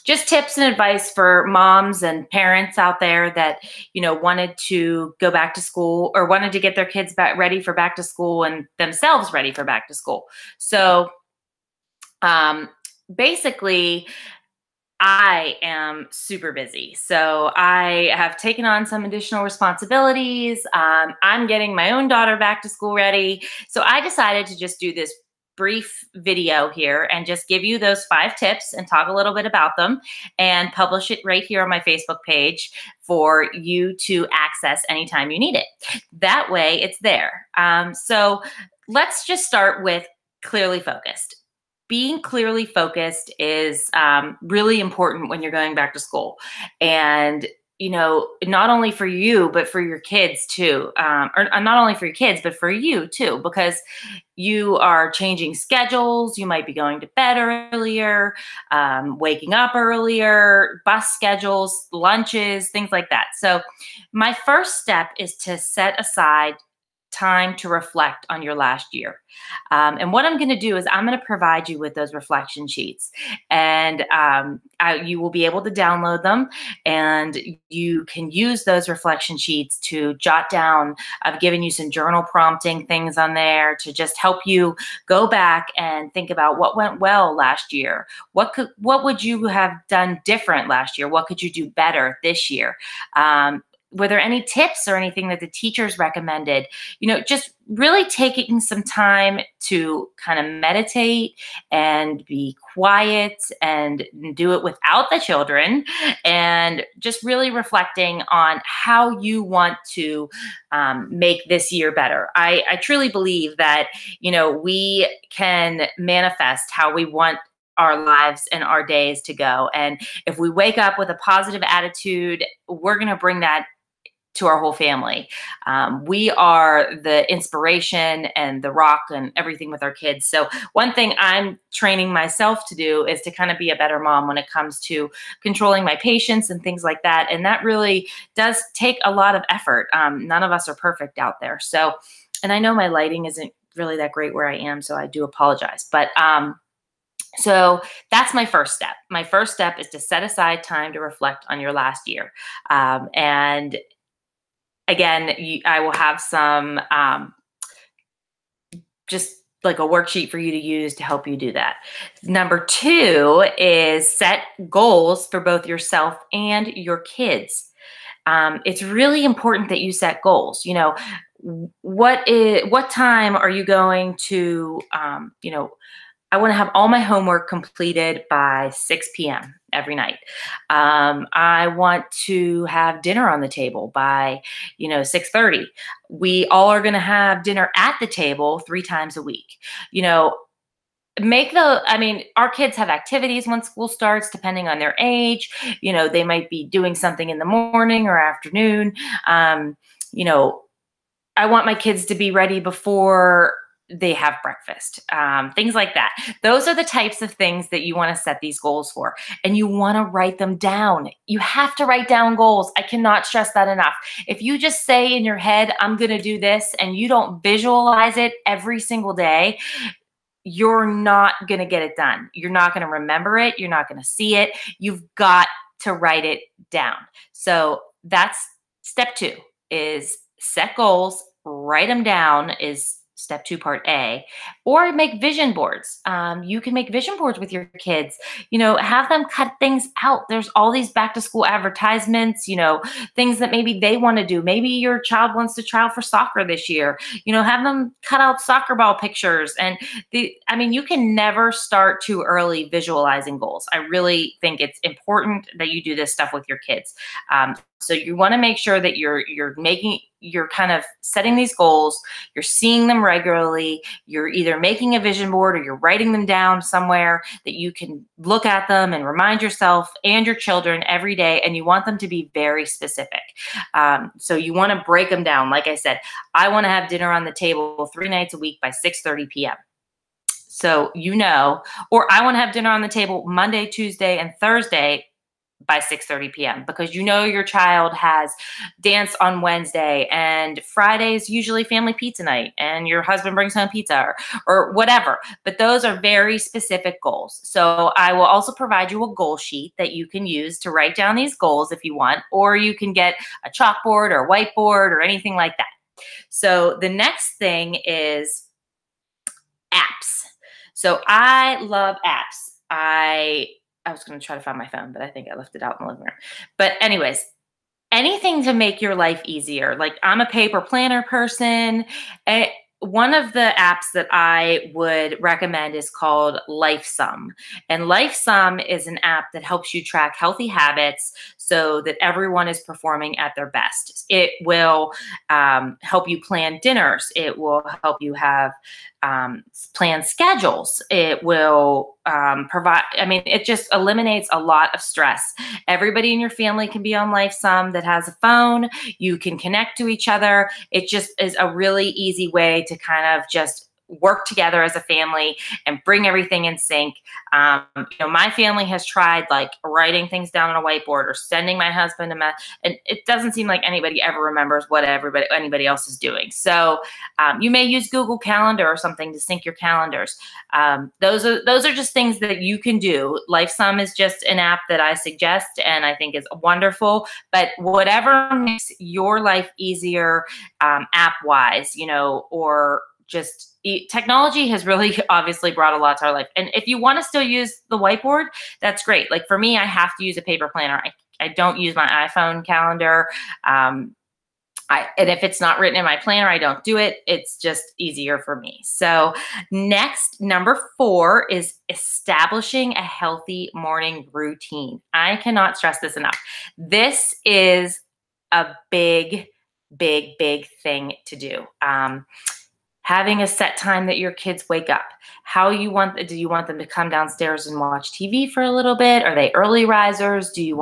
Just tips and advice for moms and parents out there that, wanted to go back to school or wanted to get their kids ready for back to school and themselves ready for back to school. So, basically, I am super busy. So I have taken on some additional responsibilities. I'm getting my own daughter back to school ready. So I decided to just do this brief video here and just give you those 5 tips and talk a little bit about them and publish it right here on my Facebook page for you to access anytime you need it. That way it's there. So let's just start with clearly focused. Being clearly focused is really important when you're going back to school. And, not only for you, but for your kids too. Or not only for your kids, but for you too, because you are changing schedules. You might be going to bed earlier, waking up earlier, bus schedules, lunches, things like that. So my first step is to set aside time to reflect on your last year. And what I'm going to do is I'm going to provide you with those reflection sheets, and you will be able to download them, and you can use those reflection sheets to jot down. I've given you some journal prompting things on there to just help you go back and think about what went well last year. What would you have done different last year? What could you do better this year? Were there any tips or anything that the teachers recommended? Just really taking some time to kind of meditate and be quiet and do it without the children, and just really reflecting on how you want to make this year better. I truly believe that, we can manifest how we want our lives and our days to go. And if we wake up with a positive attitude, we're going to bring that to our whole family. We are the inspiration and the rock and everything with our kids. So one thing I'm training myself to do is to kind of be a better mom when it comes to controlling my patience and things like that. And that really does take a lot of effort. None of us are perfect out there. So, and I know my lighting isn't really that great where I am, so I do apologize. But so that's my first step. My first step is to set aside time to reflect on your last year. And again, I will have some just like a worksheet for you to use to help you do that. Number 2 is set goals for both yourself and your kids. It's really important that you set goals. What time are you going to, I want to have all my homework completed by 6 p.m. every night. I want to have dinner on the table by, 6:30. We all are going to have dinner at the table 3 times a week. Our kids have activities when school starts, depending on their age. They might be doing something in the morning or afternoon. I want my kids to be ready before they have breakfast, things like that. Those are the types of things that you want to set these goals for, and you want to write them down. You have to write down goals. I cannot stress that enough. If you just say in your head, I'm going to do this, and you don't visualize it every single day, you're not going to get it done. You're not going to remember it. You're not going to see it. You've got to write it down. So that's step 2, is set goals, write them down is step 2, part A, or make vision boards. You can make vision boards with your kids, have them cut things out. There's all these back to school advertisements, things that maybe they want to do. Maybe your child wants to try out for soccer this year, have them cut out soccer ball pictures. And you can never start too early visualizing goals. I really think it's important that you do this stuff with your kids. So you want to make sure that you're kind of setting these goals, you're seeing them regularly, you're either making a vision board or you're writing them down somewhere that you can look at them and remind yourself and your children every day, and you want them to be very specific. So you want to break them down. Like I said, I want to have dinner on the table 3 nights a week by 6:30 p.m. So, or I want to have dinner on the table Monday, Tuesday, and Thursday by 6:30 p.m. because you know your child has dance on Wednesday and Friday's usually family pizza night and your husband brings home pizza or whatever. But those are very specific goals. So I will also provide you a goal sheet that you can use to write down these goals if you want, or you can get a chalkboard or whiteboard or anything like that. So the next thing is apps. So I love apps. I was going to try to find my phone, but I think I left it out in the living room. But anyways, anything to make your life easier. Like I'm a paper planner person. One of the apps that I would recommend is called LifeSum. And LifeSum is an app that helps you track healthy habits so that everyone is performing at their best. It will help you plan dinners. It will help you have plan schedules. It will provide, I mean, it just eliminates a lot of stress. Everybody in your family can be on LifeSum that has a phone. You can connect to each other. It just is a really easy way to kind of just work together as a family and bring everything in sync. My family has tried like writing things down on a whiteboard or sending my husband a message, and it doesn't seem like anybody ever remembers what anybody else is doing. So you may use Google Calendar or something to sync your calendars. Those are just things that you can do. LifeSum is just an app that I suggest and I think is wonderful. But whatever makes your life easier, app-wise, or just technology has really obviously brought a lot to our life. And if you want to still use the whiteboard, that's great. Like for me, I have to use a paper planner. I don't use my iPhone calendar. And if it's not written in my planner, I don't do it. It's just easier for me. So next, number 4 is establishing a healthy morning routine. I cannot stress this enough. This is a big, big, big thing to do. Having a set time that your kids wake up. Do you want them to come downstairs and watch TV for a little bit? Are they early risers? Do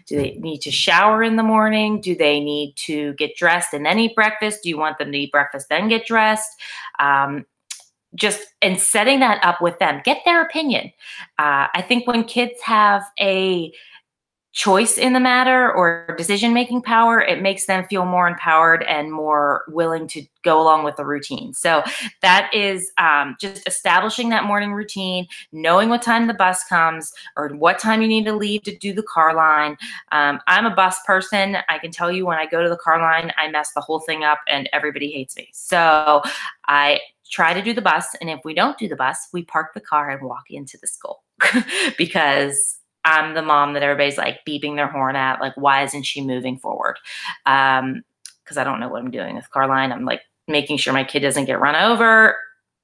they need to shower in the morning? Do they need to get dressed and then eat breakfast? Do you want them to eat breakfast, then get dressed? And setting that up with them, get their opinion. I think when kids have a choice in the matter or decision-making power, it makes them feel more empowered and more willing to go along with the routine. So that is just establishing that morning routine, knowing what time the bus comes or what time you need to leave to do the car line. I'm a bus person. I can tell you when I go to the car line, I mess the whole thing up and everybody hates me. So I try to do the bus. And if we don't do the bus, we park the car and walk into the school because I'm the mom that everybody's like beeping their horn at, like, why isn't she moving forward? Because I don't know what I'm doing with Carline. I'm like making sure my kid doesn't get run over.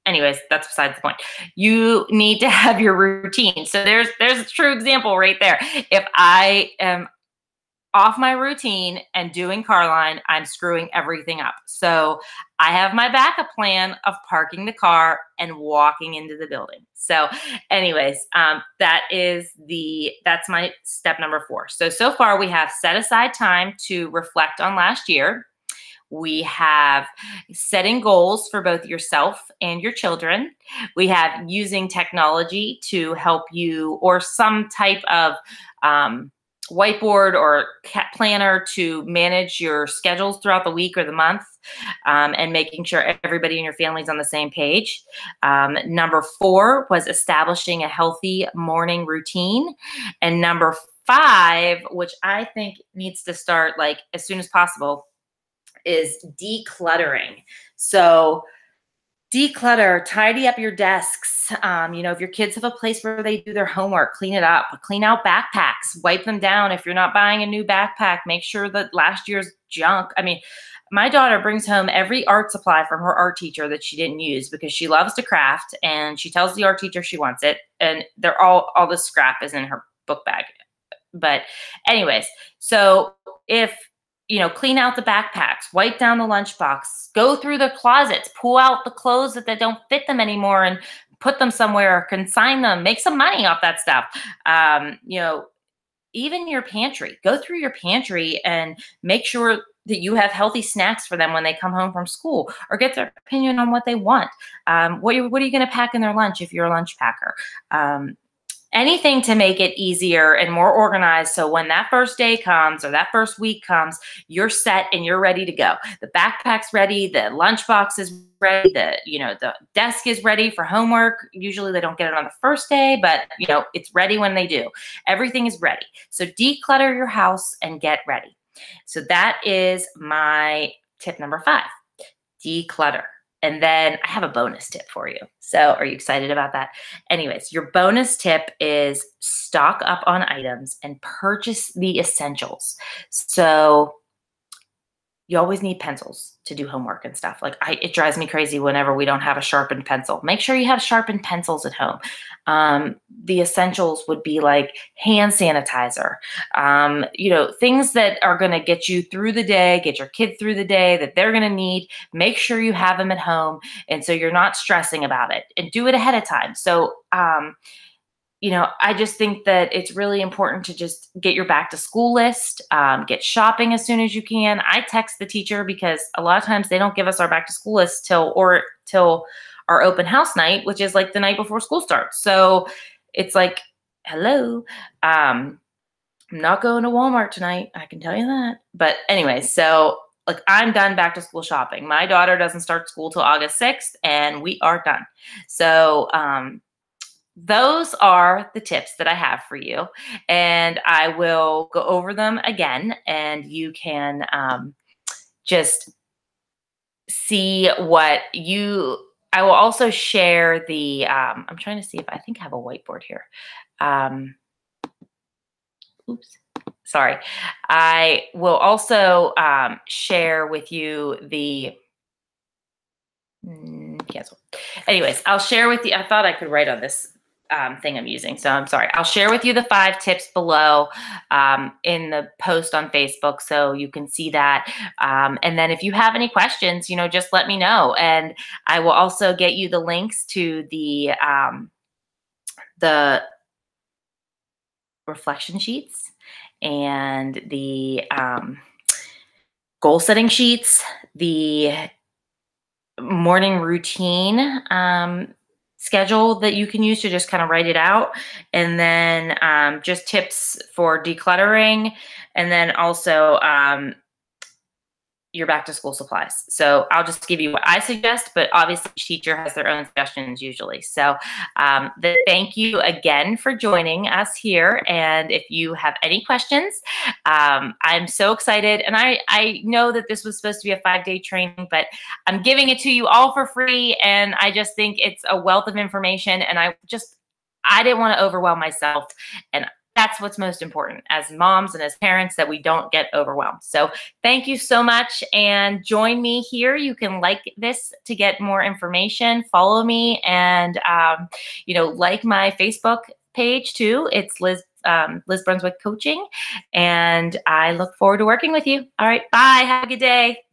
Anyways, that's besides the point. You need to have your routine. So there's a true example right there. If I am off my routine and doing Carline, I'm screwing everything up. So I have my backup plan of parking the car and walking into the building. So anyways, that's my step number 4. So far we have set aside time to reflect on last year. We have setting goals for both yourself and your children. We have using technology to help you or some type of whiteboard or planner to manage your schedules throughout the week or the month, and making sure everybody in your family is on the same page. Number 4 was establishing a healthy morning routine. And number 5, which I think needs to start like as soon as possible, is decluttering. So declutter, tidy up your desks. If your kids have a place where they do their homework, clean it up, clean out backpacks, wipe them down. If you're not buying a new backpack, make sure that last year's junk. I mean, my daughter brings home every art supply from her art teacher that she didn't use because she loves to craft and she tells the art teacher she wants it. And they're all the scrap is in her book bag. But anyways, so if clean out the backpacks, wipe down the lunchbox, go through the closets, pull out the clothes that don't fit them anymore and put them somewhere, consign them, make some money off that stuff. Even your pantry, go through your pantry and make sure that you have healthy snacks for them when they come home from school, or get their opinion on what they want. What are you going to pack in their lunch if you're a lunch packer? anything to make it easier and more organized. So when that first day comes or that first week comes, you're set and you're ready to go. The backpack's ready, the lunchbox is ready, the desk is ready for homework. Usually they don't get it on the first day, but it's ready when they do. Everything is ready. So declutter your house and get ready. So that is my tip number 5, declutter. And then I have a bonus tip for you. So are you excited about that? Anyways, your bonus tip is stock up on items and purchase the essentials. So you always need pencils to do homework and stuff. Like it drives me crazy whenever we don't have a sharpened pencil. Make sure you have sharpened pencils at home. The essentials would be like hand sanitizer, things that are going to get you through the day, get your kid through the day that they're going to need. Make sure you have them at home. And so you're not stressing about it, and do it ahead of time. So, I just think that it's really important to just get your back to school list, get shopping as soon as you can. I text the teacher because a lot of times they don't give us our back to school list till our open house night, which is like the night before school starts. So it's like, hello, I'm not going to Walmart tonight. I can tell you that. But anyway, so like I'm done back to school shopping. My daughter doesn't start school till August 6th and we are done. So, those are the tips that I have for you, and I will go over them again, and you can just see what I will also share the, I'm trying to see if I think I have a whiteboard here. Oops, sorry. I will also share with you the, cancel. Anyways, I'll share with you, I thought I could write on this thing I'm using. So I'm sorry. I'll share with you the 5 tips below in the post on Facebook so you can see that. And then if you have any questions, just let me know. And I will also get you the links to the reflection sheets and the goal setting sheets, the morning routine schedule that you can use to just kind of write it out, and then just tips for decluttering, and then also your back to school supplies. So I'll just give you what I suggest, but obviously each teacher has their own suggestions usually. So thank you again for joining us here. And if you have any questions, I'm so excited. And I know that this was supposed to be a 5-day training, but I'm giving it to you all for free. And I just think it's a wealth of information. And I didn't want to overwhelm myself. And that's what's most important as moms and as parents, that we don't get overwhelmed. So thank you so much, and join me here. You can like this to get more information, follow me, and like my Facebook page too. It's Liz Brunswick Coaching, and I look forward to working with you. All right, bye. Have a good day.